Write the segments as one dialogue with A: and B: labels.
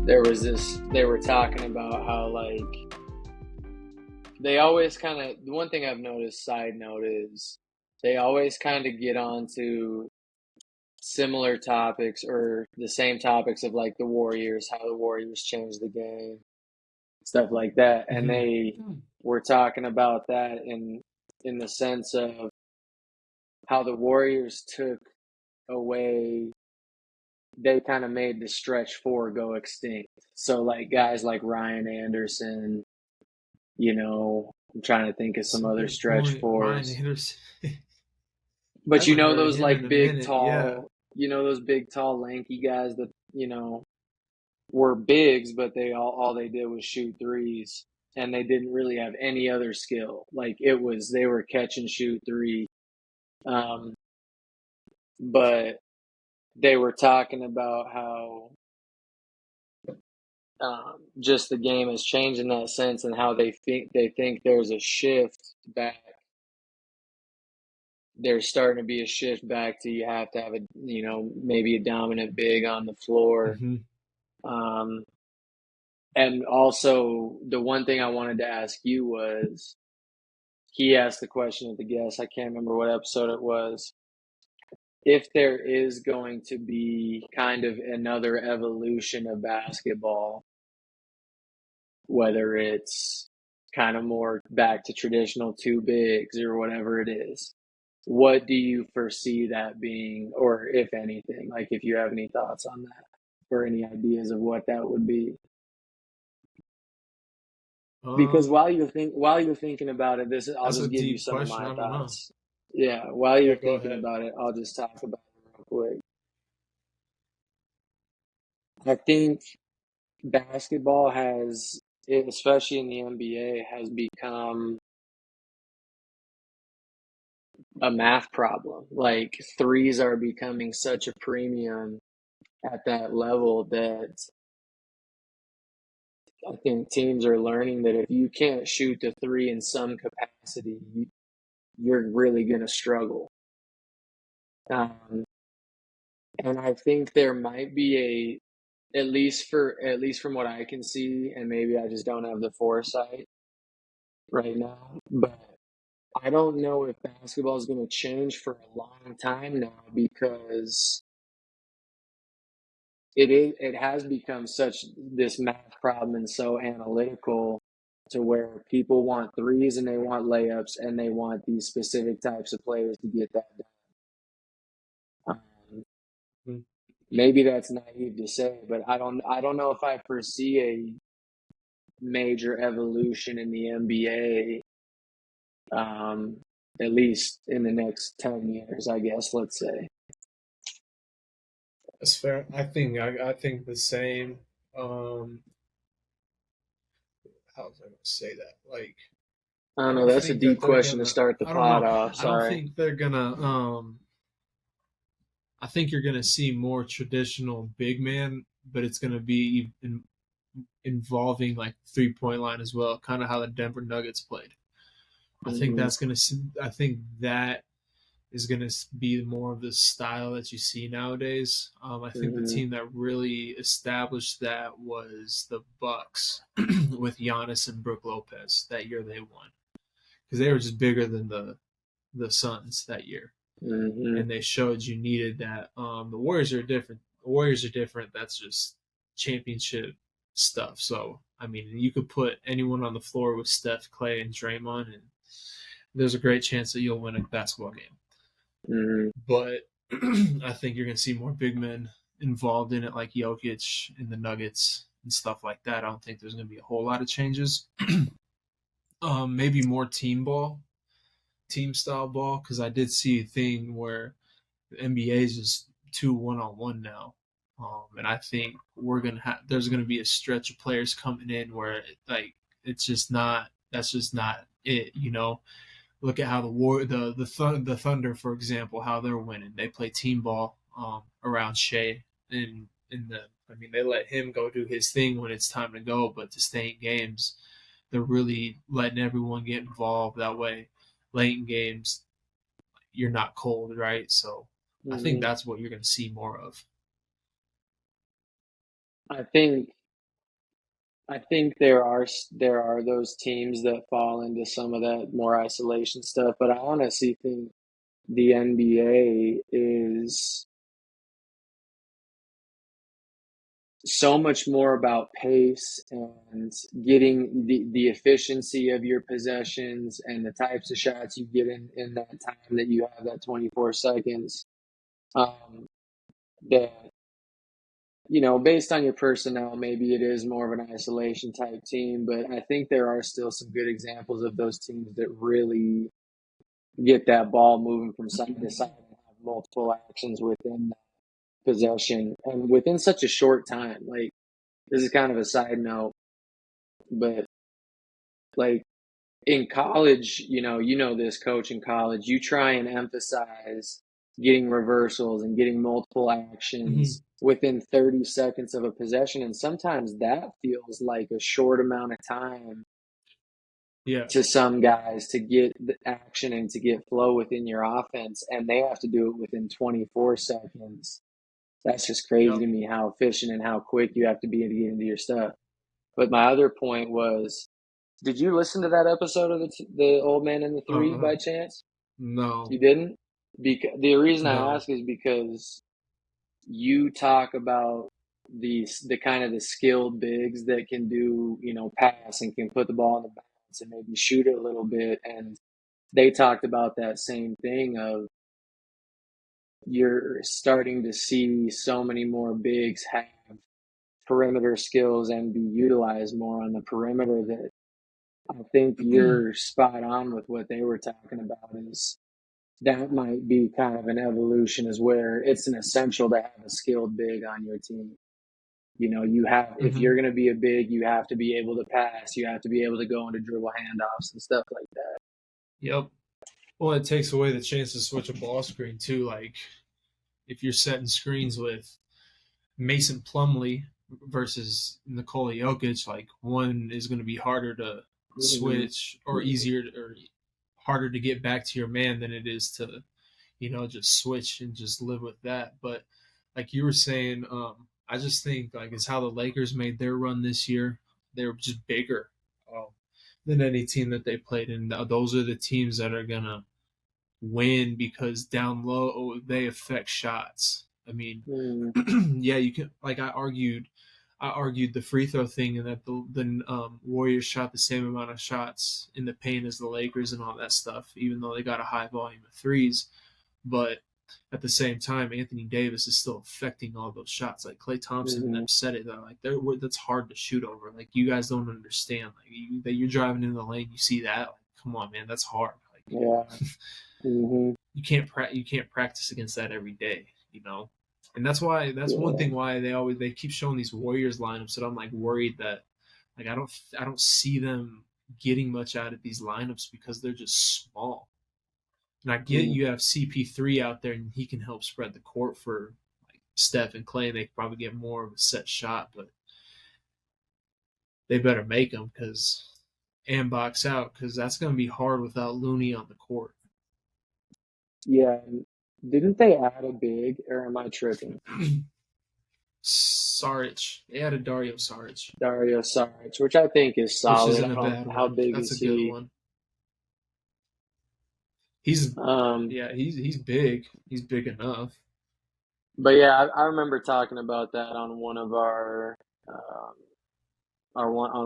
A: they were talking about how like they always kind of, the one thing I've noticed, side note, is they always kind of get onto similar topics or the same topics of like the Warriors, how the Warriors changed the game, stuff like that. And
B: Mm-hmm.
A: they were talking about that in the sense of how the Warriors took away, they kind of made the stretch four go extinct. So like guys like Ryan Anderson, I'm trying to think of
B: That's
A: some
B: a
A: other
B: good
A: stretch
B: point. Ryan
A: fours.
B: Anderson. I
A: But
B: haven't heard of
A: those
B: him in
A: like
B: a
A: big
B: minute. Yeah.
A: tall, those big tall lanky guys that, were bigs, but all they did was shoot threes and they didn't really have any other skill. Like they were catch and shoot three. Um, but they were talking about how just the game has changed in that sense, and how they think there's a shift back. There's starting to be a shift back to, you have to have maybe a dominant big on the floor.
B: Mm-hmm.
A: Um, and also the one thing I wanted to ask you was, he asked the question of the guest. I can't remember what episode it was. If there is going to be kind of another evolution of basketball, whether it's kind of more back to traditional two bigs or whatever it is, what do you foresee that being, or if anything, like if you have any thoughts on that or any ideas of what that would be? Because
B: Um,
A: while you're thinking about it, I'll
B: that's a
A: just give you
B: deep
A: some of
B: question.
A: my
B: I don't know.
A: thoughts. Yeah, while
B: Yeah,
A: you're
B: go
A: thinking
B: ahead.
A: about it, I'll just talk about it real quick. I think basketball has, especially in the NBA, has become a math problem. Like threes are becoming such a premium at that level that I think teams are learning that if you can't shoot the three in some capacity, you're really going to struggle. Um, and I think there might be at least from what I can see, and maybe I just don't have the foresight right now, but I don't know if basketball is going to change for a long time now, because it has become such this math problem and so analytical, to where people want threes and they want layups and they want these specific types of players to get that done.
B: Mhm.
A: Maybe that's naive to say, but I don't know if I foresee a major evolution in the NBA, at least in the next 10 years, I guess, let's say.
B: That's fair. I think the same. Um, how was I going to say that? Like,
A: I
B: I
A: don't know.
B: don't
A: That's a
B: think that
A: deep
B: they're
A: question to
B: gonna.
A: start the
B: I don't
A: pod
B: know.
A: off.
B: I don't
A: Sorry.
B: think they're gonna. I think you're gonna see more traditional big man, but it's gonna be involving like 3 point line as well, kind of how the Denver Nuggets played.
A: Hmm.
B: I think that is gonna be more of the style that you see nowadays. I think the
A: Hmm.
B: team that really established that was the Bucks with Giannis and Brook Lopez. That year they won because they were just bigger than the Suns that year,
A: Hmm.
B: and they showed you needed that. The Warriors are different. The Warriors are different. That's just championship stuff. So I mean, you could put anyone on the floor with Steph, Clay, and Draymond, and there's a great chance that you'll win a basketball game.
A: Hmm.
B: But I think you're going to see more big men involved in it, like Jokic in the Nuggets and stuff like that. I don't think there's going to be a whole lot of changes. Maybe more team ball, team style ball, because I did see a thing where the NBA is just two one-on-one now. And I think there's gonna be a stretch of players coming in where like it's just not that's just not it. Look at how the Thunder, for example, how they're winning. They play team ball around Shea, and I mean they let him go do his thing when it's time to go, but to stay in games, they're really letting everyone get involved. That way, late in games, you're not cold, right? So I think
A: Hmm.
B: that's what you're going to see more of.
A: I think I think there are those teams that fall into some of that more isolation stuff, but I honestly think the NBA is so much more about pace and getting the efficiency of your possessions and the types of shots you get in that time that you have that 24 seconds. Um, that, based on your personnel, maybe it is more of an isolation type team, but I think there are still some good examples of those teams that really get that ball moving from side to side and have multiple actions within that possession and within such a short time. Like, this is kind of a side note, but like in college, this coach in college, you try and emphasize getting reversals and getting multiple
B: Hmm.
A: actions within 30 seconds of a possession. And sometimes that feels like a short amount of time
B: Yeah.
A: to some guys to get the action and to get flow within your offense. And they have to do it within 24 seconds. That's just crazy
B: Yep.
A: to me how efficient and how quick you have to be to get into your stuff. But my other point was, did you listen to that episode of the Old Man and the Three
B: Uh,
A: by chance?
B: no,
A: You didn't? Because the reason I
B: no.
A: ask is because you talk about the kind of the skilled bigs that can do, pass and can put the ball in the bounce and maybe shoot it a little bit. And they talked about that same thing of you're starting to see so many more bigs have perimeter skills and be utilized more on the perimeter that I think you're spot on with what they were talking about is that might be kind of an evolution is where it's an essential to have a skilled big on your team. If
B: Hmm.
A: you're going to be a big, you have to be able to pass. You have to be able to go into dribble handoffs and stuff like that.
B: Yep. Well, it takes away the chance to switch a ball screen too. Like if you're setting screens with Mason Plumlee versus Nikola Jokic, like one is going to be harder to
A: Mm-hmm.
B: switch or easier or harder to get back to your man than it is to, just switch and just live with that. But like you were saying, I just think like it's how the Lakers made their run this year. They were just bigger um, than any team that they played, and those are the teams that are gonna win because down low they affect shots. I mean,
A: Mm-hmm.
B: yeah, you can like I argued the free throw thing and that the Warriors shot the same amount of shots in the paint as the Lakers and all that stuff, even though they got a high volume of threes. But at the same time, Anthony Davis is still affecting all those shots. Like Klay Thompson and
A: Mm-hmm.
B: them said it, like that's hard to shoot over. Like you guys don't understand. Like that you're driving in the lane, you see that. Like, come on, man, that's hard. Like
A: Yeah. Mm-hmm.
B: you can't practice against that every day, and that's one
A: Yeah.
B: thing why they keep showing these Warriors lineups that I'm like worried that like I don't see them getting much out of these lineups because they're just small. And I get
A: Mm-hmm.
B: you have CP3 out there and he can help spread the court for like Steph and Clay. And they could probably get more of a set shot, but they better make them and box out because that's going to be hard without Looney on the court.
A: Yeah. Didn't they add a big, or am I tripping?
B: Saric. They added Dario Saric,
A: Dario Saric, which I think is
B: which
A: solid. I
B: isn't
A: don't
B: a
A: know
B: bad
A: how
B: one.
A: big
B: That's a
A: is
B: good
A: he.
B: one. He's
A: Um,
B: yeah, he's big. He's big enough.
A: but yeah, I remember talking about that on one of um,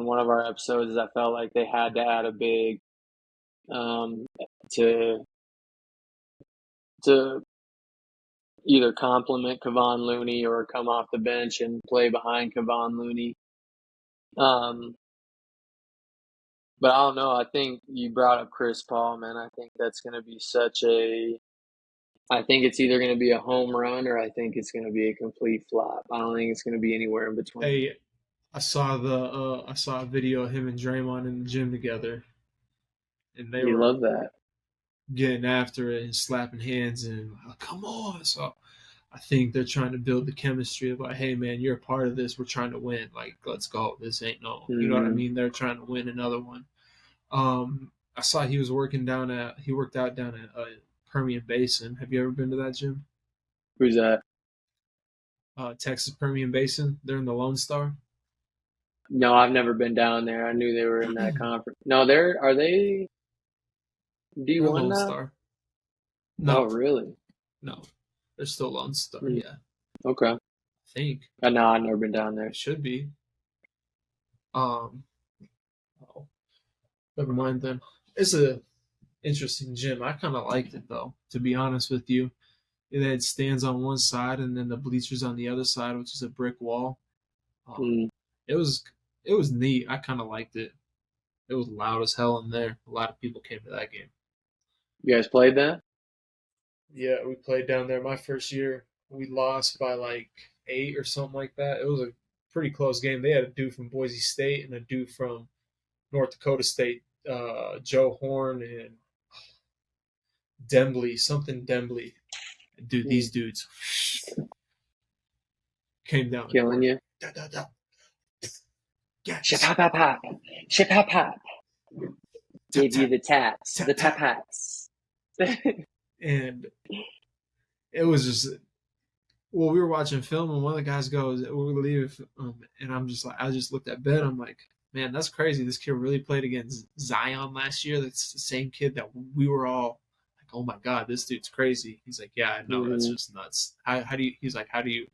A: one of our episodes. I felt like they had to add a big um, to to either complement Kevon Looney or come off the bench and play behind Kevon Looney. Um, but I don't know. I think you brought up Chris Paul, man. I think that's going to be such a. I think it's either going to be a home run or I think it's going to be a complete flop. I don't think it's going to be anywhere in between.
B: Hey, I saw a video of him and Draymond in the gym together, and they
A: You
B: were
A: love that.
B: getting after it and slapping hands and come on. So I think they're trying to build the chemistry of like, hey man, you're a part of this. We're trying to win. Like, let's go. This ain't no, you know what I
A: Hmm.
B: mean? They're trying to win another one. I saw he worked out down at Permian Basin. Have you ever been to that gym?
A: Who's that?
B: Texas Permian Basin. They're in the Lone Star.
A: No, I've never been down there. I knew they were in that conference. No, are they
B: They're
A: D1
B: Lone
A: now?
B: Star.
A: Oh,
B: No,
A: really?
B: no, they're still Lone Star.
A: Hmm.
B: Yeah, I
A: Okay.
B: think
A: No, I've never been down
B: they
A: there.
B: should be. Um, oh, never mind then. It's a interesting gym. I kind of liked it though, to be honest with you. It had stands on one side and then the bleachers on the other side, which is a brick wall. Um,
A: Hmm.
B: it was it was neat. I kind of liked it. It was loud as hell in there. A lot of people came to that game.
A: You guys played that?
B: Yeah, we played down there my first year. We lost by like 8 or something like that. It was a pretty close game. They had a dude from Boise State and a dude from North Dakota State, Joe Horn and Dembley, something Dembley. Dude,
A: Hmm.
B: these dudes came down the
A: Killing
B: court.
A: you?
B: Da, da, da.
A: Ship
B: Yes.
A: hop hop hop. Ship hop hop.
B: Tap
A: Gave you
B: tap
A: the taps,
B: tap
A: the tap
B: tap.
A: hats.
B: And it was just well, we were watching film, and one of the guys goes, "We were leaving," and I'm just like, I just looked at Ben. I'm like, man, that's crazy. This kid really played against Zion last year. That's the same kid that we were all like, oh my god, this dude's crazy. He's like, yeah, I know, that's
A: Hmm.
B: just nuts. How do you? He's like, how do you?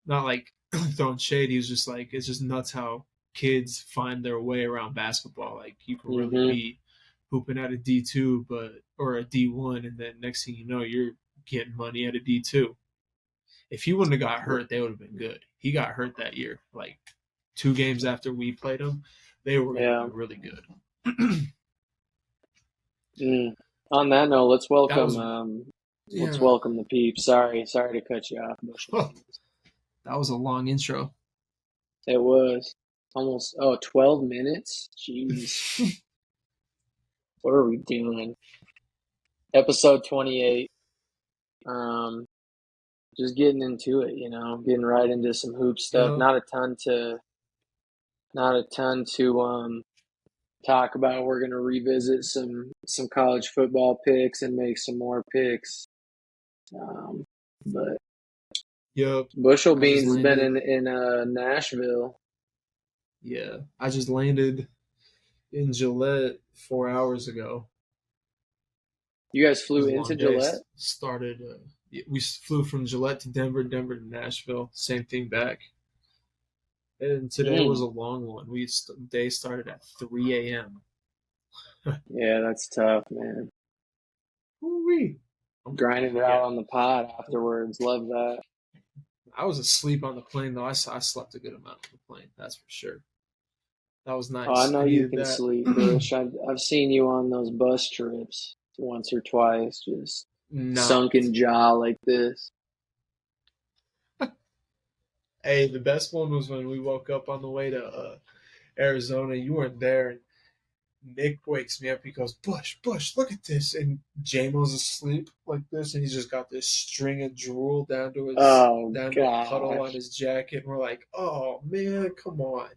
B: Not like throwing shade. He was just like, it's just nuts how kids find their way around basketball. Like you can really
A: Hmm.
B: be hooping at a D2, but or a D1, and then next thing you know, you're getting money at a D2. If he wouldn't have got hurt, they would have been good. He got hurt that year, like 2 games after we played them. They were going to be
A: Yeah.
B: really good.
A: Mm. On that note,
B: That was
A: let's
B: yeah.
A: welcome the peeps. Sorry to cut you off, Bushel.
B: That was a long intro.
A: It was almost 12 minutes. Jeez, what are we doing? Episode 28. Um, just getting into it, getting right into some hoop stuff.
B: Yeah,
A: Not a ton to talk about. We're gonna revisit some college football picks and make some more picks. But
B: yep.
A: Bushel
B: I just
A: Beans has been
B: landed.
A: in Nashville.
B: Yeah, I just landed in Gillette 4 hours ago.
A: You guys
B: It
A: flew
B: was a
A: into
B: long day.
A: Gillette?
B: Started. We flew from Gillette to Denver, Denver to Nashville. Same thing back. And today was
A: Mm.
B: a long one. Day started at 3 a.m.
A: Yeah, that's tough, man.
B: Woo-wee.
A: Grinding it out
B: Yeah,
A: on the pod afterwards. Love that.
B: I was asleep on the plane though. I slept a good amount on the plane. That's for sure. That was
A: Oh, I
B: nice. I
A: know you
B: needed
A: can
B: that.
A: sleep, Bush. I've seen you on those bus trips once or twice, just
B: No,
A: sunken jaw like this.
B: hey, the best one was when we woke up on the way to Arizona. You weren't there, and Nick wakes me up. He goes, "Bush, Bush, look at this!" And JMO's asleep like this, and he's just got this string of drool
A: Oh
B: down to a puddle on
A: gosh.
B: his jacket. And we're like, "Oh man, come on!"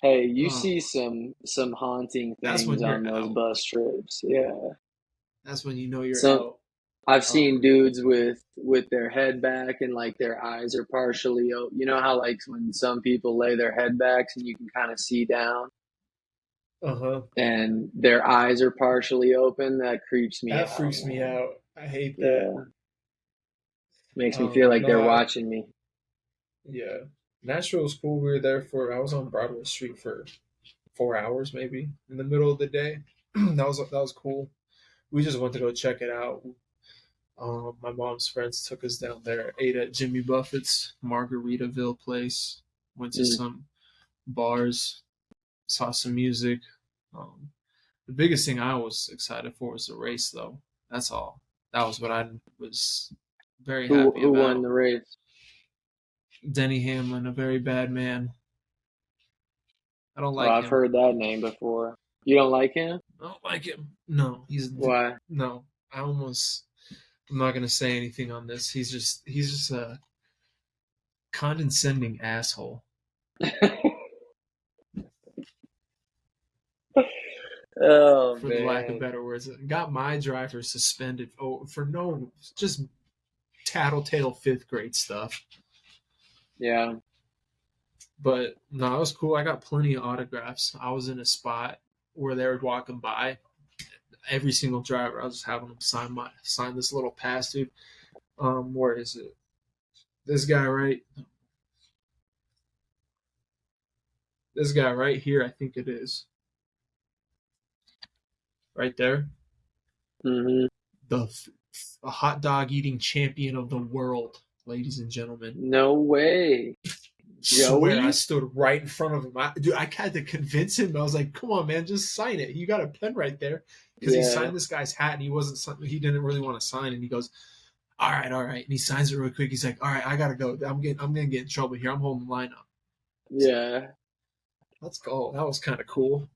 A: Hey, you
B: Oh,
A: see some haunting
B: that's
A: things
B: when
A: on
B: you're
A: those
B: out.
A: bus trips. Yeah.
B: That's when you know you're
A: Some
B: out.
A: I've seen
B: Um,
A: dudes with their head back and like their eyes are partially open. You know how like when some people lay their head backs and you can kind of see down
B: uh huh.
A: and their eyes are partially open? That creeps me
B: That
A: out,
B: freaks me
A: man.
B: out. I hate that.
A: Yeah. Makes me feel like
B: No,
A: they're watching me.
B: yeah. Nashville was cool. We were there for. I was on Broadway Street for 4 hours, maybe in the middle of the day. That was cool. We just went to go check it out. My mom's friends took us down there. Ate at Jimmy Buffett's Margaritaville place. Went to
A: Mm.
B: some bars. Saw some music. Um, the biggest thing I was excited for was the race, though. That's all. That was what I was very happy
A: Who won
B: about.
A: the race?
B: Denny Hamlin, a very bad man. I don't
A: Oh,
B: like
A: I've
B: him.
A: heard that name before. You don't like him?
B: I don't like him. No,
A: Why?
B: no. I'm not gonna say anything on this. He's just a condescending asshole,
A: Oh
B: for the lack of
A: man.
B: better words. Got my driver suspended for no just tattletale fifth grade stuff.
A: Yeah.
B: But no, it was cool. I got plenty of autographs. I was in a spot where they were walking by. Every single driver, I was just having them sign this little pass, dude. Where is it? This guy right here, I think it is. Right there.
A: Mm-hmm.
B: The hot dog eating champion of the world, ladies and gentlemen.
A: No way.
B: Swear, I
A: Joey?
B: stood right in front of him. I had to convince him. I was like, "Come on, man, just sign it. You got a pen right there." Because he
A: Yeah.
B: signed this guy's hat, and he didn't really want to sign, and he goes, "All right, all right," and he signs it real quick. He's like, "All right, I gotta go. I'm gonna get in trouble here. I'm holding the line up."
A: Yeah.
B: Let's go. That was kind of cool.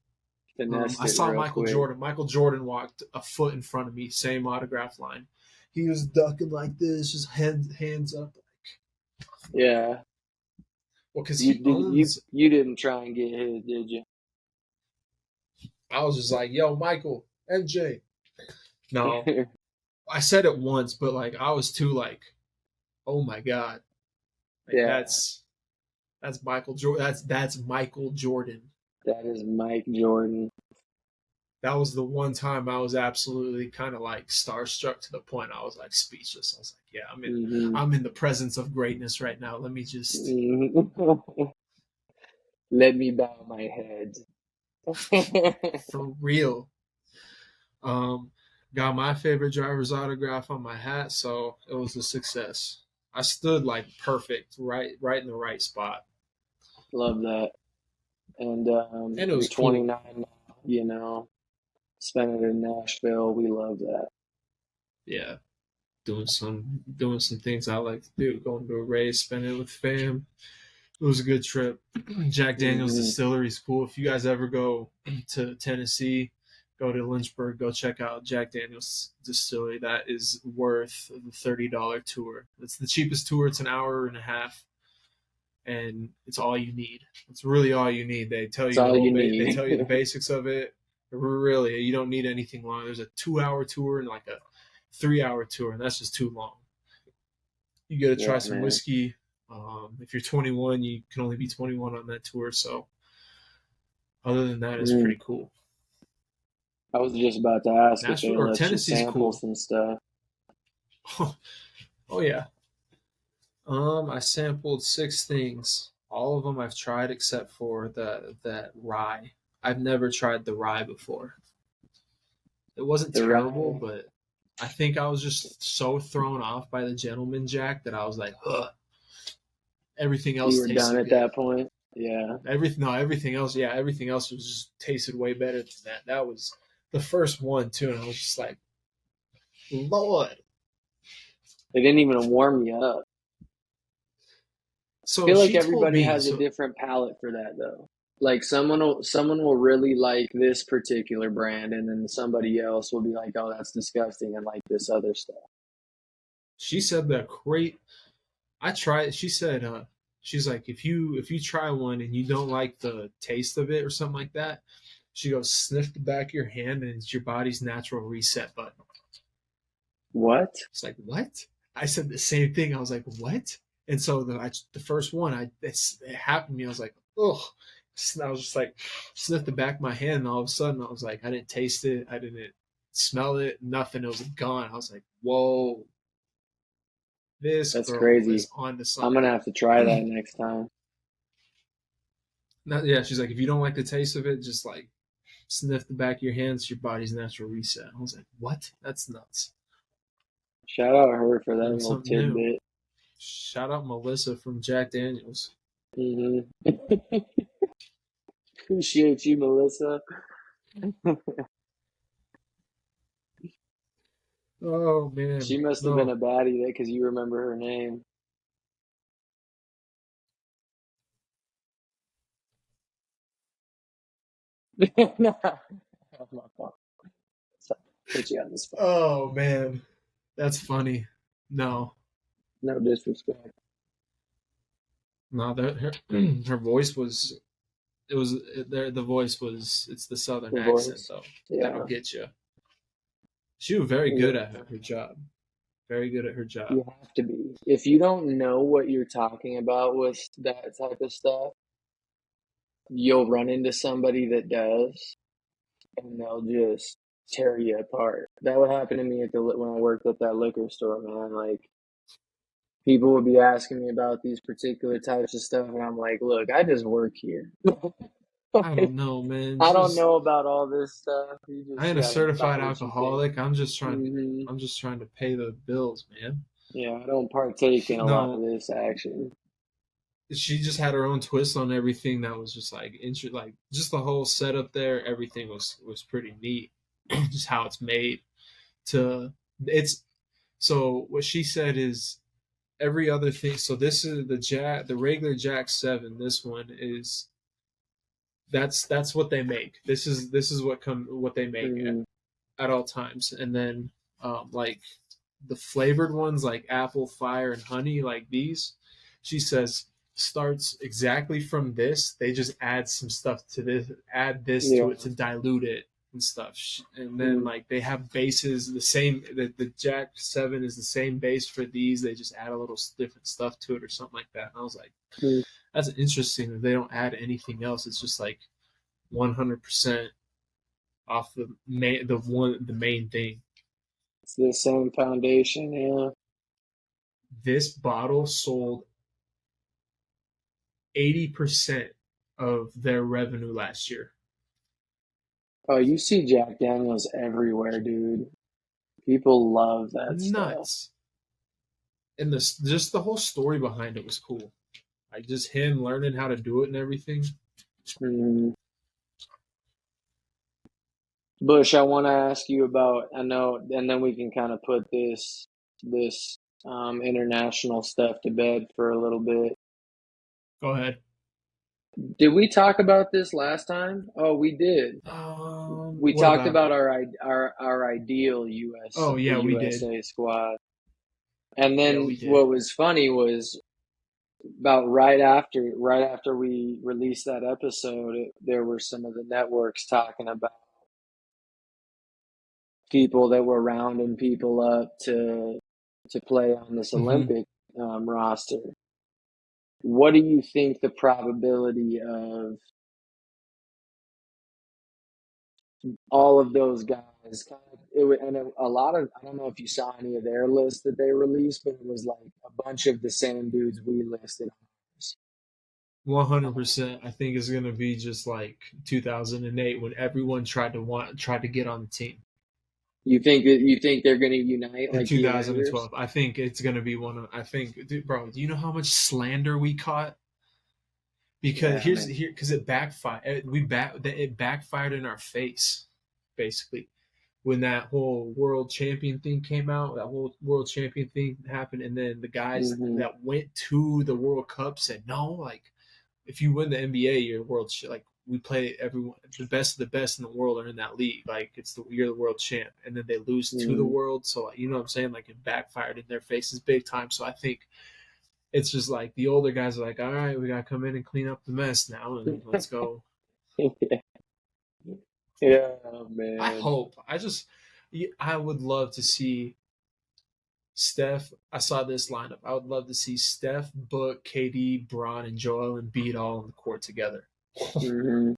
A: Finessed
B: I
A: it
B: saw
A: real
B: Michael
A: quick.
B: Jordan. Michael Jordan walked a foot in front of me, same autograph line. He was ducking like this, just hands up.
A: Yeah.
B: Well, because
A: You
B: he
A: did
B: owns.
A: you didn't try and get his, did you?
B: I was just like, "Yo, Michael, MJ." No, I said it once, but like I was too like, "Oh my god!" Like
A: Yeah.
B: that's Michael Jordan. That's Michael Jordan.
A: That is Mike Jordan.
B: That was the one time I was absolutely kind of like starstruck to the point I was like speechless. I was like, "Yeah,
A: Mm-hmm.
B: I'm in the presence of greatness right now. Let me just
A: Mm-hmm. Let me bow my head.
B: for real." Um, got my favorite driver's autograph on my hat, so it was a success. I stood like perfect, right in the right spot,
A: Love that. And
B: and it
A: you're
B: was cool.
A: 29 now, spending it in Nashville. We love that.
B: Yeah, doing some things I like to do, going to a race, spending it with fam. It was a good trip. Jack Daniels
A: Mm-hmm.
B: Distillery is cool. If you guys ever go to Tennessee, go to Lynchburg, go check out Jack Daniels Distillery. That is worth the $30 tour. It's the cheapest tour. It's an hour and a half, and it's all you need. It's really all you need. They tell
A: That's
B: you the
A: all
B: whole.
A: you
B: They
A: need.
B: tell you the basics of it. Really, you don't need anything long. There's a 2 hour tour and like a 3 hour tour, and that's just too long. You got to try
A: Yeah,
B: some
A: man.
B: whiskey. If you're 21, you can only be 21 on that tour. So other than that, it's
A: Mm.
B: pretty cool.
A: I was just about to ask if they
B: Nashville or
A: let you
B: Tennessee's
A: sample
B: cool.
A: some stuff.
B: Oh yeah. I sampled 6 things. All of them I've tried except for that rye. I've never tried the rye before. It wasn't
A: The
B: terrible,
A: rye.
B: but I think I was just so thrown off by the Gentleman Jack that I was like, ugh. Everything
A: You
B: else
A: were done
B: tasted
A: at
B: good.
A: that point. Yeah.
B: Everything else, yeah, everything else was just tasted way better than that. That was the first one too, and I was just like, Lord.
A: They didn't even warm you up. I
B: So
A: feel like
B: she told
A: everybody
B: me,
A: has a
B: so
A: different palate for that though. Like someone will really like this particular brand and then somebody else will be like, "Oh, that's disgusting," and like this other stuff.
B: she said that great. I tried. She said, she's like, if you try one and you don't like the taste of it or something like that, she goes, sniff the back of your hand and it's your body's natural reset button.
A: What?
B: It's like, what? I said the same thing. I was like, what? And so the first one, it happened to me. I was like, ugh. And I was just like, sniffed the back of my hand, and all of a sudden, I was like, I didn't taste it, I didn't smell it, nothing. It was gone. I was like, whoa, this
A: That's
B: girl
A: crazy.
B: is on to
A: I'm gonna
B: something.
A: have to try that next time.
B: Yeah, she's like, if you don't like the taste of it, just like sniff the back of your hands, your body's natural reset. I was like, what? That's nuts.
A: Shout out her for that
B: Learn
A: little
B: something new.
A: tidbit.
B: Shout out Melissa from Jack Daniels.
A: Hmm. Appreciate you, Melissa.
B: Oh man,
A: She must have been
B: no.
A: a baddie because you remember her name. No. Oh, my fault. Sorry. Put you on the spot.
B: Oh man, that's funny. No,
A: No disrespect.
B: no, her her voice was it was the voice was it's the southern
A: The
B: accent
A: voice.
B: though that'll
A: Yeah.
B: get you. She was very good at
A: Yeah.
B: her job. Very good at her job.
A: You have to be. If you don't know what you're talking about with that type of stuff, you'll run into somebody that does, and they'll just tear you apart. That would happen to me when I worked at that liquor store, man. Like people would be asking me about these particular types of stuff, and I'm like, look, I just work here.
B: I don't know, man.
A: I don't
B: Just
A: know about all this stuff. You
B: I
A: just
B: ain't a
A: gotta buy
B: certified
A: what you can.
B: alcoholic.
A: Hmm.
B: I'm just trying to pay the bills, man.
A: Yeah, I don't partake in a lot of
B: No,
A: this action.
B: she just had her own twist on everything that was just like like just the whole setup there. Everything was pretty neat. Just how it's made to it's so what she said is every other thing. So this is the regular Jack 7. This one is that's what they make. This is what they make
A: Hmm.
B: at all times. And then like the flavored ones like apple, fire, and honey, like these, she says starts exactly from this. They just add some stuff to this, add this to
A: Yeah.
B: it to dilute it and stuff. And then
A: Mm.
B: like they have bases the same. The Jack 7 is the same base for these. They just add a little different stuff to it or something like that. And I was like,
A: Mm.
B: that's interesting that they don't add anything else. It's just like 100% off the main thing.
A: It's the same foundation, yeah.
B: This bottle sold 80% of their revenue last year.
A: Oh, you see Jack Daniels everywhere, dude. People love that stuff.
B: Nuts. And this just the whole story behind it was cool. Like just him learning how to do it and everything.
A: Mm. Bush, I want to ask you about, I know, and then we can kind of put this international stuff to bed for a little bit.
B: Go ahead.
A: Did we talk about this last time? Oh, we did. We
B: What
A: talked
B: about it?
A: about our ideal
B: Oh
A: the
B: yeah, we did.
A: USA squad. And
B: Yeah,
A: then
B: we did.
A: what was funny was about right after we released that episode, there were some of the networks talking about people that were rounding people up to play on this
B: Mm-hmm.
A: Olympic roster. What do you think the probability of all of those guys a lot of, I don't know if you saw any of their lists that they released, but it was like a bunch of the same dudes we listed on ours.
B: 100%. I think it's gonna be just like 2008 when everyone tried to get on the team.
A: You think they're going to unite
B: In
A: like the Avengers?
B: 2012, I think it's gonna be one of. I think, dude, bro, do you know how much slander we caught? Because
A: Yeah, man.
B: because it backfired. It backfired in our face, basically, when that whole world champion thing came out. That whole world champion thing happened, and then the guys
A: Hmm.
B: that went to the World Cup said, "No, like if you win the NBA, you're like we play everyone the best of the best in the world are in that league. Like you're the world champ, and then they lose to the
A: Hmm.
B: world. So like, you know what I'm saying? Like it backfired in their faces big time. So I think it's just like the older guys are like, all right, we gotta come in and clean up the mess now, and let's go.
A: Yeah,
B: I
A: man.
B: hope. I would love to see Steph. I saw this lineup. I would love to see Steph, Book, KD, Braun, and Joel Embiid all on the court together.
A: Hmm.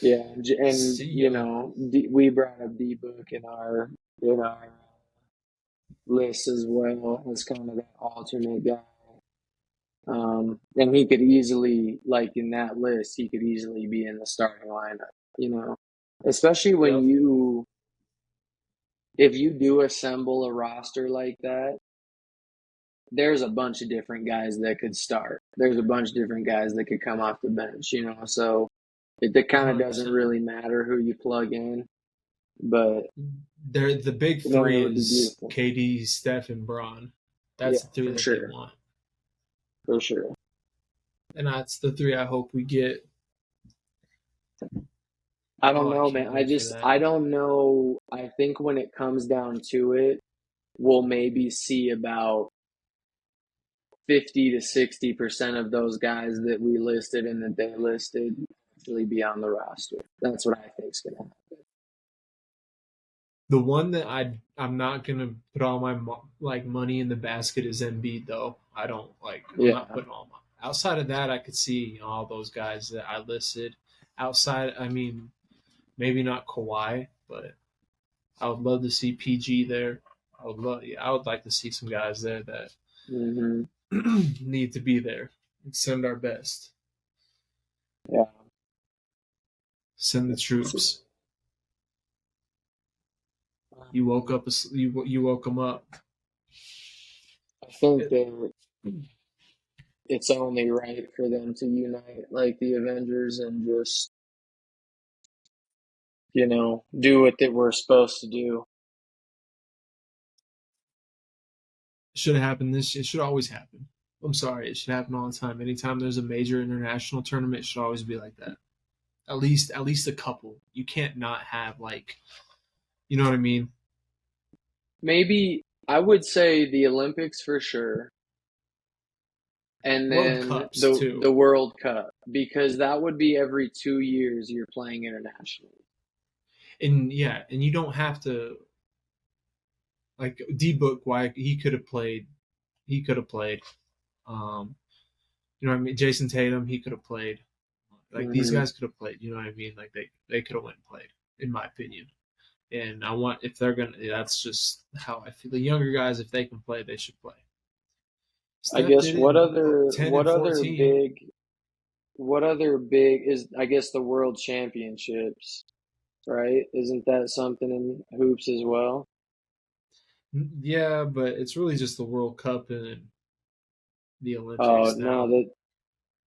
A: Yeah, and
B: See
A: you
B: ya.
A: know, we brought up D Book in our list as well as kind of that alternate guy. And he could easily, like in that list, he could easily be in the starting lineup, you know, especially
B: Yep.
A: if you do assemble a roster like that, there's a bunch of different guys that could start. There's a bunch of different guys that could come off the bench, you know, so it kind of doesn't
B: 100%.
A: really matter who you plug in, but
B: They're the big
A: man, it
B: three
A: would be
B: is
A: beautiful.
B: KD, Steph, and Braun.
A: Yeah,
B: That's the three
A: for
B: that they
A: sure.
B: want,
A: For sure.
B: and that's the three I hope we get.
A: I don't
B: Oh, I
A: know,
B: can't
A: man.
B: wait for that.
A: I don't know. I think when it comes down to it, we'll maybe see about 50 to 60% of those guys that we listed and that they listed actually be on the roster. That's what I think is going to happen.
B: The one that I'm not gonna put all my like money in the basket is Embiid though. I don't like. I'm not
A: Yeah.
B: putting all my. Outside of that, I could see all those guys that I listed. Outside, I mean, maybe not Kawhi, but I would love to see PG there. I would like to see some guys there that
A: Hmm.
B: need to be there and send our best.
A: Yeah.
B: Send the troops. You woke up. You woke them up.
A: I think that it's only right for them to unite like the Avengers and just, do what they were supposed to do.
B: It should have happened this. It should always happen. I'm sorry. It should happen all the time. Anytime there's a major international tournament, it should always be like that. At least a couple. You can't not have like, you know what I mean?
A: Maybe I would say the Olympics for sure, and
B: World
A: then
B: Cups
A: the
B: too.
A: World Cup because that would be every 2 years you're playing internationally.
B: And yeah, and you don't have to like D Book. Why he could have played? He could have played. Um, you know what I mean? Jason Tatum. He could have played. Like these
A: Hmm.
B: guys could have played. You know what I mean? Like they could have went and played, in my opinion. And I want if they're gonna. That's just how I feel. The younger guys, if they can play, they should play.
A: I
B: Steph
A: guess
B: did it in 10
A: what
B: and
A: other
B: 14.
A: big is I guess the World Championships, right? Isn't that something in hoops as well?
B: Yeah, but it's really just the World Cup and the
A: Oh
B: Olympics
A: no,
B: now.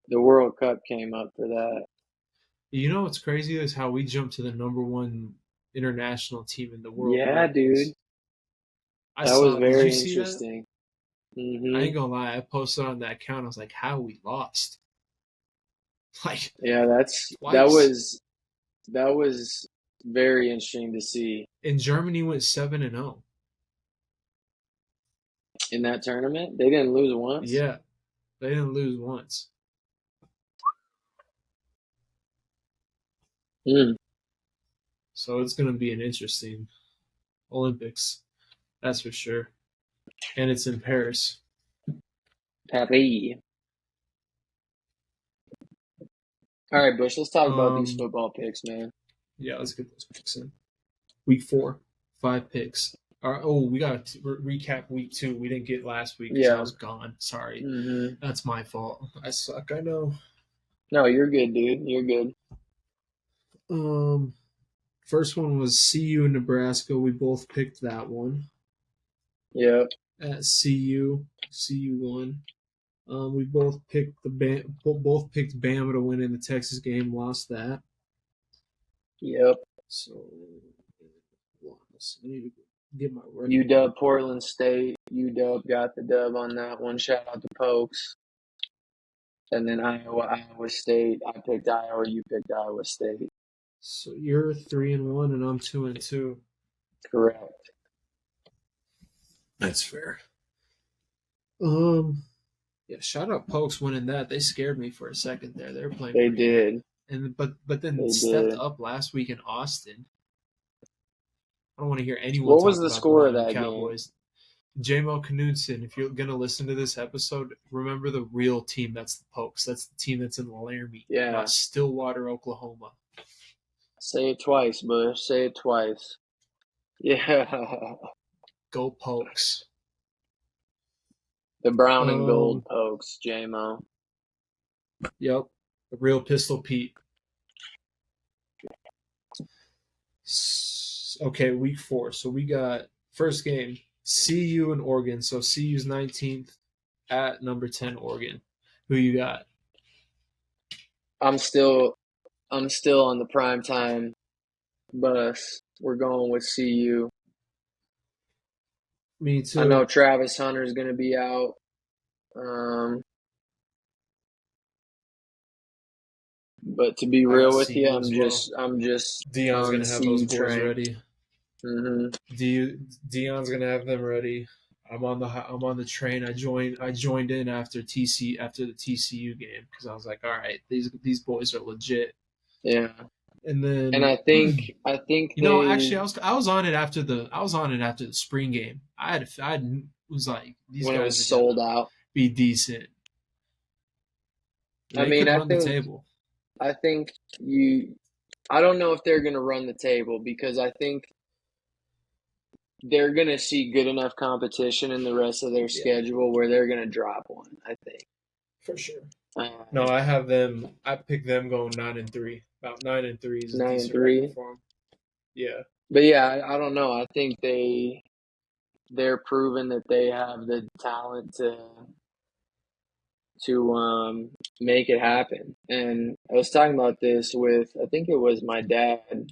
A: the World Cup came up for that.
B: You know what's crazy is how we jumped to the number one international team in the world in
A: Yeah, dude.
B: Olympics. I
A: That was
B: saw. Did you
A: very
B: see that?
A: interesting.
B: I
A: Hmm.
B: ain't gonna lie. I posted on that account. I was like, "How we lost? Like
A: Yeah,
B: twice."
A: that was very interesting to see
B: And Germany went 7-0.
A: in that tournament. They didn't lose once.
B: Yeah, they didn't lose once.
A: Mm.
B: So it's gonna be an interesting Olympics. That's for sure. And it's in Paris.
A: Paris. All right, Bush. Let's talk about these
B: Um,
A: football picks, man.
B: yeah, let's get those picks in. Week 4, 5 picks. We got to recap week 2. We didn't get last week because I
A: Yeah.
B: was gone. Sorry,
A: Hmm.
B: that's my fault. I suck. I know.
A: No, you're good, dude. You're good.
B: Um, First one was CU Nebraska. We both picked that one
A: Yep.
B: at CU. CU won. We both picked both picked Bama to win in the Texas game. Lost that.
A: Yep.
B: So I need to get my record
A: UW
B: pulled up.
A: Portland State. UW got the dub on that one. Shout out to Pokes. And then Iowa State. I picked Iowa. You picked Iowa State.
B: So you're 3-1, and I'm 2-2.
A: Correct.
B: That's fair. Yeah, shout out Pokes winning that. They scared me for a second there. They were playing
A: They
B: pretty good,
A: did.
B: and but then
A: They
B: stepped
A: did.
B: up last week in Austin. I don't want to hear anyone
A: What was
B: talk
A: the
B: about the
A: score of
B: Miami
A: that game?
B: Cowboys. J-Mo Knudsen, if you're gonna listen to this episode, remember the real team. That's the Pokes. That's the team that's in Laramie,
A: Yeah.
B: not Stillwater, Oklahoma.
A: Say it twice, Bush. Say it twice. Yeah.
B: Go Pokes.
A: The brown and gold
B: Um,
A: Pokes, JMO.
B: yep, the real Pistol Pete. Okay, week 4. So we got first game CU and Oregon. So CU's 19th at number 10 Oregon. Who you got?
A: I'm still on the prime time bus. We're going with CU.
B: Me
A: I know
B: too.
A: Travis Hunter's gonna be out. Um, but to be
B: I got
A: real with you,
B: CU as well.
A: I'm just
B: Dion's
A: on the
B: gonna have those
A: CU
B: boys
A: train.
B: ready.
A: Hmm.
B: Dion's gonna have them ready. I'm on the train. I joined in after the TCU game because I was like, all right, these boys are legit.
A: Yeah,
B: And
A: and
B: then
A: I think
B: actually,
A: they
B: I was on it after the spring game. I was like, these
A: when it
B: guys
A: was
B: are
A: sold
B: gonna
A: out.
B: be decent.
A: I
B: They
A: mean,
B: could run the table.
A: I think you. I don't know if they're going to run the table because I think they're going to see good enough competition in the rest of their
B: Yeah,
A: schedule where they're going to drop one. I think.
B: for sure. No,
A: Um,
B: I have them. I picked them going 9-3. About 9-3 is a
A: 9 and
B: decent record
A: 3,
B: for them. Yeah,
A: but yeah, I don't know. I think they're proving that they have the talent to make it happen. And I was talking about this with I think it was my dad.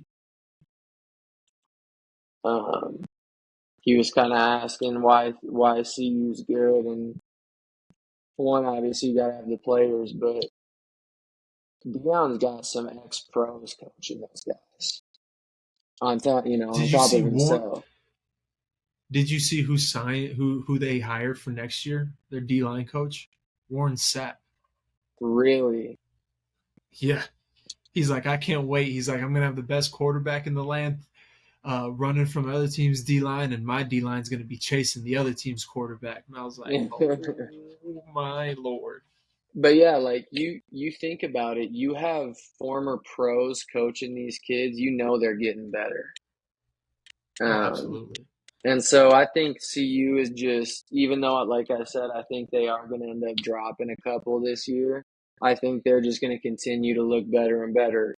A: Um, he was kind of asking why CU's good, and one obviously you got to have the players, but Dion's got some ex pros coaching those guys on
B: Did you
A: top
B: see
A: of
B: Warren?
A: himself.
B: Did you see who signed who they hired for next year? Their D line coach, Warren Sapp.
A: Really,
B: Yeah, he's like, I can't wait. He's like, I'm gonna have the best quarterback in the land, running from other team's D line, and my D line's gonna be chasing the other team's quarterback. And I was like, oh my lord.
A: but yeah, like you think about it, you have former pros coaching these kids. You know they're getting better.
B: Oh,
A: Um,
B: absolutely,
A: And so I think CU is just, even though, like I said, I think they are going to end up dropping a couple this year. I think they're just going to continue to look better and better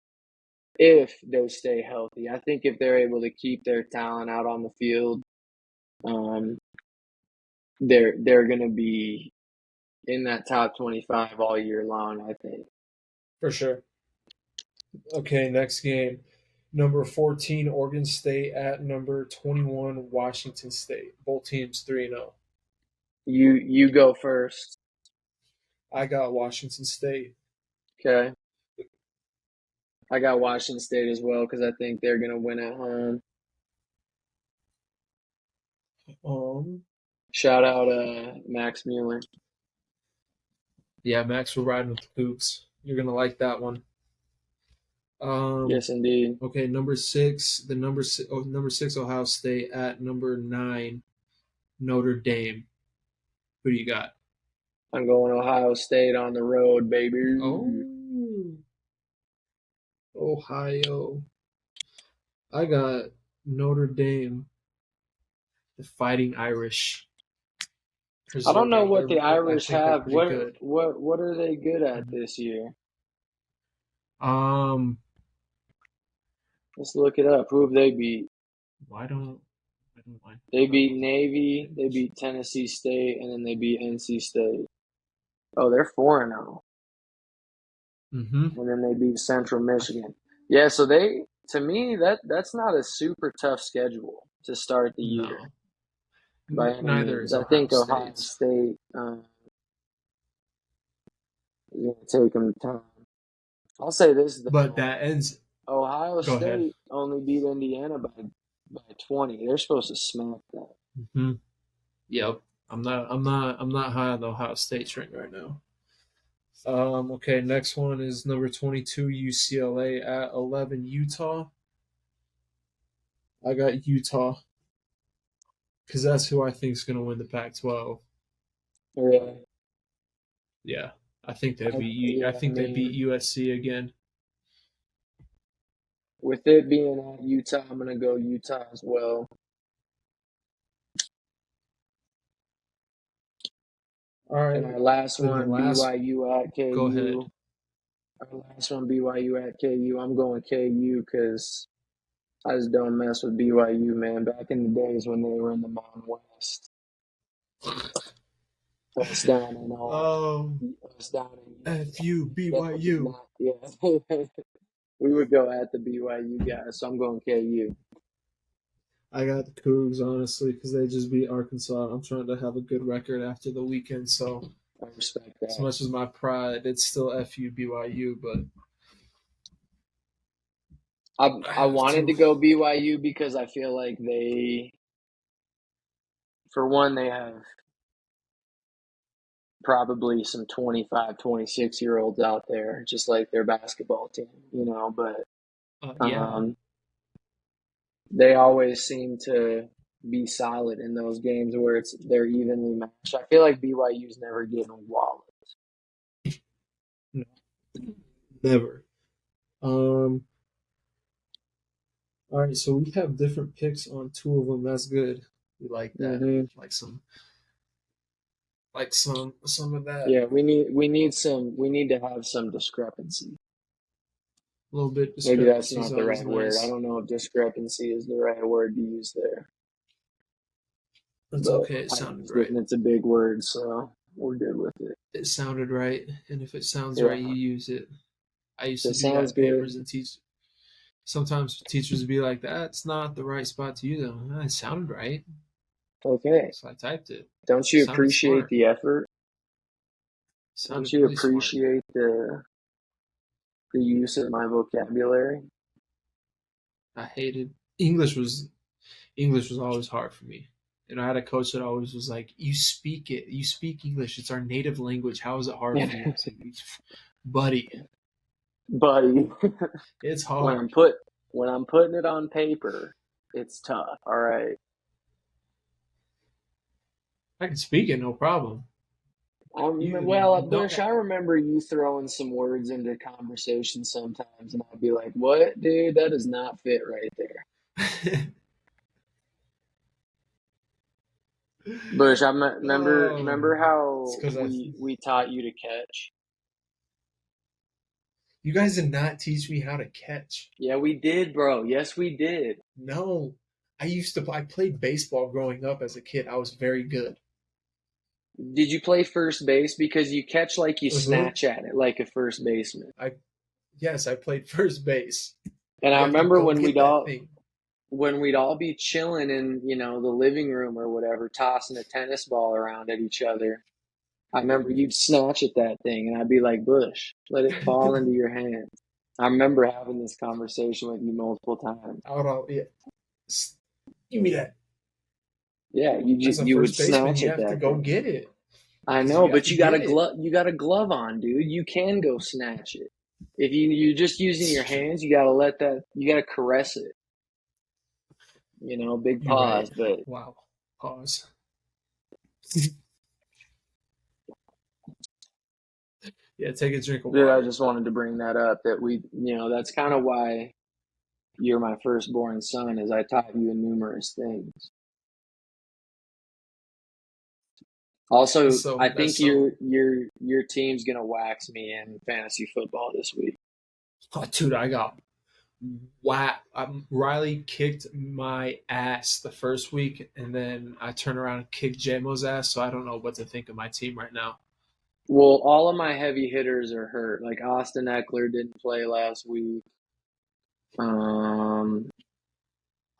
A: if they stay healthy. I think if they're able to keep their talent out on the field, um, they're going to be in that top 25 all year long, I think.
B: for sure. Okay, next game. Number 14, Oregon State at number 21, Washington State. Both teams 3-0.
A: You go first,
B: I got Washington State.
A: okay? I got Washington State as well because I think they're going to win at home.
B: Um,
A: Shout out Max Mueller.
B: yeah, Max, we're riding with the Cougs. You're gonna like that one. Um,
A: Yes, indeed.
B: okay, number six, number six, Ohio State at number 9, Notre Dame. Who do you got?
A: I'm going Ohio State on the road, baby.
B: Oh, Ohio. I got Notre Dame, the Fighting Irish,
A: I don't know
B: preserving
A: what
B: their.
A: the
B: I
A: Irish
B: think they're
A: have.
B: pretty
A: What
B: good.
A: what what are they good at this year?
B: Um,
A: Let's look it up. Who have they beat?
B: why don't I don't I
A: They
B: pull that
A: beat
B: up?
A: Navy, they beat Tennessee State, and then they beat NC State. Oh, they're 4-0.
B: Mm-hmm.
A: And then they beat Central Michigan. Yeah, so they to me that's not a super tough schedule to start the year
B: No,
A: by any
B: neither
A: means.
B: is
A: I
B: Ohio
A: think Ohio
B: State's.
A: State is going to take them time. I'll say this
B: But
A: though.
B: that ends.
A: Ohio
B: Go ahead.
A: State only beat Indiana by 20. They're supposed to smack that.
B: Mm-hmm. Yep. I'm not high on the Ohio State train right now. Okay, next one is number 22 UCLA at 11 Utah. I got Utah because that's who I think is going to win the Pac-12.
A: Really?
B: Yeah, I think they beat
A: Yeah,
B: I
A: I
B: think they beat
A: mean,
B: USC again.
A: with it being at Utah, I'm gonna go Utah as well.
B: All
A: And
B: right,
A: our last
B: then the
A: one,
B: last.
A: BYU at
B: Go ahead.
A: KU. Our last one, BYU at KU. I'm going KU because I just don't mess with BYU, man. Back in the days when they were in the Mountain West, us down in us down in
B: FU
A: that did
B: BYU.
A: not, yeah. We would go at the BYU guys, so I'm going KU.
B: I got the Cougs honestly because they just beat Arkansas. I'm trying to have a good record after the weekend, so
A: I respect
B: as
A: that.
B: much as my pride, it's still FU BYU, but I
A: I
B: have
A: wanted
B: to.
A: to go BYU because I feel like for one, they have probably some 25, 26 year olds out there, just like their basketball team. But
B: Yeah,
A: um, they always seem to be solid in those games where they're evenly matched. I feel like BYU's never getting walloped.
B: no, Never. All right, so we have different picks on two of them. That's good. We like that.
A: Hmm.
B: Some of that.
A: Yeah, we need to have some discrepancy.
B: A little bit
A: Maybe that's
B: discrepancy is
A: not the
B: always
A: right word. I
B: nice.
A: don't know if discrepancy is the right word to use there,
B: It's
A: but
B: okay. It
A: I
B: sounded
A: used it
B: right.
A: and it's a big word, so we're good with it.
B: It sounded right, and if it sounds right,
A: Yeah,
B: you use it. I used
A: so
B: to
A: it
B: do
A: sounds
B: that in papers
A: good.
B: and teach. Sometimes teachers would be like, "That's not the right spot to use it." It sounded right,
A: Okay.
B: so I typed it.
A: Don't you
B: Sounded
A: appreciate
B: smart.
A: the effort? Don't
B: Sounded
A: you
B: really smart.
A: appreciate the use of my vocabulary?
B: I hated English was always hard for me. And I had a coach that always was like, "You speak it. You speak English. It's our native language. How is it hard for you?" I was like, "Buddy,
A: Buddy,
B: it's
A: when
B: hard.
A: I'm putting it on paper, it's tough. All right.
B: I can speak it, no problem. You
A: Well, Bush,
B: don't."
A: I remember you throwing some words into conversation sometimes, and I'd be like, "What, dude? That does not fit right there." Bush, remember
B: Oh, it's
A: how
B: because
A: we taught you to catch?
B: you guys did not teach me how to catch.
A: Yeah, we did, bro. Yes, we did.
B: No, I played baseball growing up as a kid. I was very good.
A: Did you play first base? Because you catch like you
B: Uh-huh.
A: snatch at it, like a first baseman.
B: I Yes, I played first base.
A: And I
B: You have to
A: remember
B: go get that thing.
A: when we'd all be chilling in, the living room or whatever, tossing a tennis ball around at each other. I remember you'd snatch at that thing, and I'd be like, "Bush, let it fall into your hands." I remember having this conversation with you multiple times.
B: Yeah. Give me that.
A: Yeah,
B: As a
A: you would
B: first baseman,
A: snatch
B: you
A: at
B: have to
A: that
B: go
A: thing.
B: get it
A: I
B: because
A: know,
B: you have
A: but
B: to get it.
A: you got a glove on, dude. You can go snatch it. If you're just using your hands, you gotta you gotta caress it. Big
B: You're right.
A: pause, but
B: Wow. Pause. Yeah, take a drink of
A: dude, I
B: water.
A: just wanted to bring that up that that's kind of why you're my firstborn son, is I taught you numerous things. Also, I
B: That's
A: think
B: so.
A: your team's gonna wax me in fantasy football this week.
B: Oh, dude, I got wow. Riley kicked my ass the first week, and then I turned around and kicked JMO's ass. So I don't know what to think of my team right now.
A: Well, all of my heavy hitters are hurt. Like Austin Eckler didn't play last week. Um,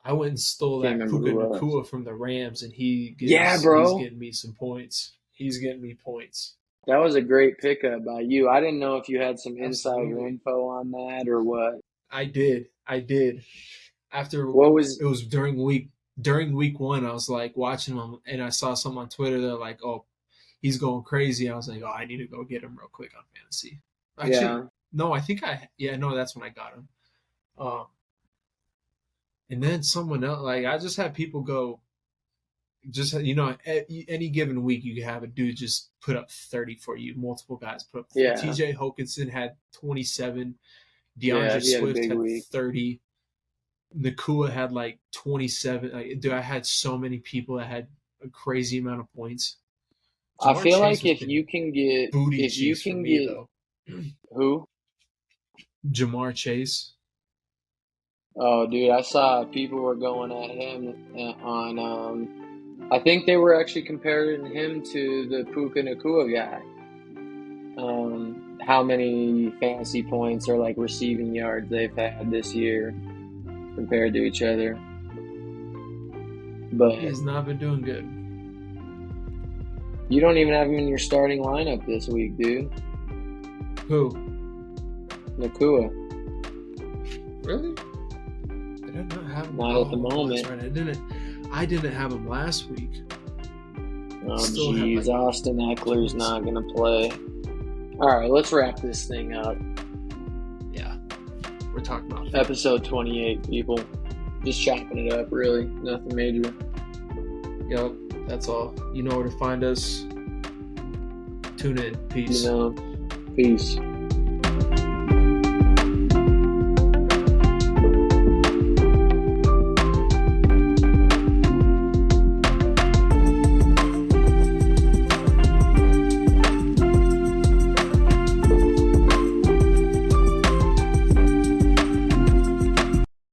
B: I went and stole
A: can't
B: that
A: remember
B: Puka
A: who else.
B: Nakua from the Rams, and
A: Yeah,
B: he's
A: bro,
B: getting me some points. He's getting me points.
A: that was a great pickup by you. I didn't know if you had some insider
B: Absolutely.
A: info on that or what.
B: I did. I did. After
A: What was?
B: it was during week one, I was like watching him, and I saw some on Twitter. They're like, "Oh, he's going crazy." I was like, "Oh, I need to go get him real quick on fantasy." Actually,
A: Yeah,
B: no, I think no, that's when I got him. Um, and then someone else, like I just had people go, just any given week you have a dude just put up 30 for you. Multiple guys put up.
A: yeah,
B: TJ Hawkinson had 27.
A: yeah.
B: DeAndre
A: He had a
B: Swift
A: big
B: had
A: week.
B: 30. Nakua had like 27. Dude, I had so many people that had a crazy amount of points.
A: I
B: Jamar
A: feel
B: Chase
A: like
B: has been booty
A: if you
B: cheeks for
A: can
B: me
A: get
B: though.
A: who?
B: Jamar Chase.
A: Oh, dude, I saw people were going at him on. I think they were actually comparing him to the Puka Nakua guy. How many fantasy points or like receiving yards they've had this year compared to each other.
B: He
A: But
B: has not been doing good.
A: you don't even have him in your starting lineup this week, dude.
B: Who?
A: Nakua.
B: Really? I did not have him.
A: Not at the
B: Oh, that's
A: moment.
B: right. I didn't have him last week.
A: Oh,
B: Still have
A: geez.
B: like
A: Austin Eckler's not going to play. All right, let's wrap this thing up.
B: Yeah. We're talking about
A: Episode 28, people. Just chopping it up, really. Nothing major.
B: Yep, that's all. You know where to find us. Tune in. Peace.
A: Peace.